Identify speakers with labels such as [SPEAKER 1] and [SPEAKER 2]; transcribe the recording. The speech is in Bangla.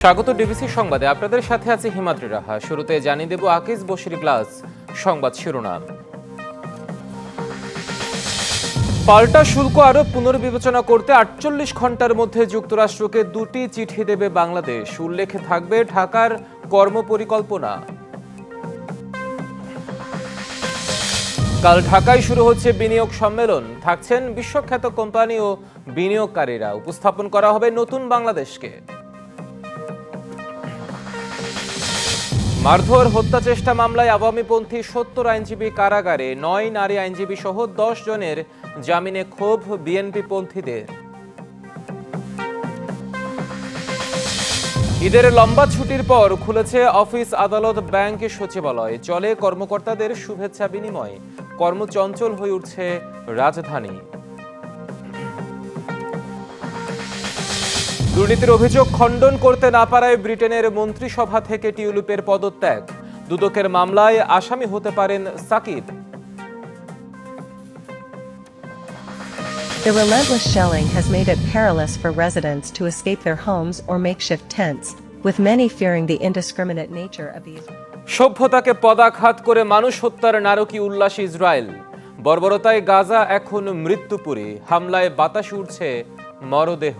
[SPEAKER 1] স্বাগত ডিবিসি সংবাদে আপনাদের সাথে আছে হিমাদ্রি রাহা। শুরুতে জানিয়ে দেব আকিজ বশির গ্লাস সংবাদ শিরোনাম। পাল্টা শুল্ক আরোপ পুনর্বিবেচনা করতে ৪৮ ঘন্টার মধ্যে যুক্তরাষ্ট্রকে ২টি চিঠি দেবে বাংলাদেশ। উল্লেখে থাকবে ঢাকার কর্মপরিকল্পনা। কাল ঢাকায় শুরু হচ্ছে বিনিয়োগ সম্মেলন। থাকছেন বিশ্বখ্যাত কোম্পানি ও বিনিয়োগকারীরা। উপস্থাপন করা হবে নতুন বাংলাদেশকে। মারধর হত্যা চেষ্টা মামলায় আওয়ামীপন্থী ৭০ আইনজীবী কারাগারে। ৯ নারী আইনজীবী সহ ১০ জনের জামিনে ক্ষোভ বিএনপি পন্থীদের। ঈদের লম্বা ছুটির পর খুলেছে অফিস, আদালত, ব্যাংক, সচিবালয়। চলে কর্মকর্তাদের শুভেচ্ছা বিনিময়। কর্মচঞ্চল হয়ে উঠছে রাজধানী। দুর্নীতির অভিযোগ খণ্ডন করতে না পারায় ব্রিটেনের মন্ত্রিসভা থেকে টিউলিপের পদত্যাগ। দুদকের মামলায় আসামি হতে পারেন Shakib.
[SPEAKER 2] The relentless shelling has made it perilous for residents to escape their homes or makeshift tents, with many fearing the indiscriminate nature of these.
[SPEAKER 1] সভ্যতাকে পদাঘাত করে মানুষ হত্যার নারকী উল্লাস ইসরায়েল। বর্বরতায় গাজা এখন মৃত্যুপুরী। হামলায় বাতাসে উঠছে মরদেহ।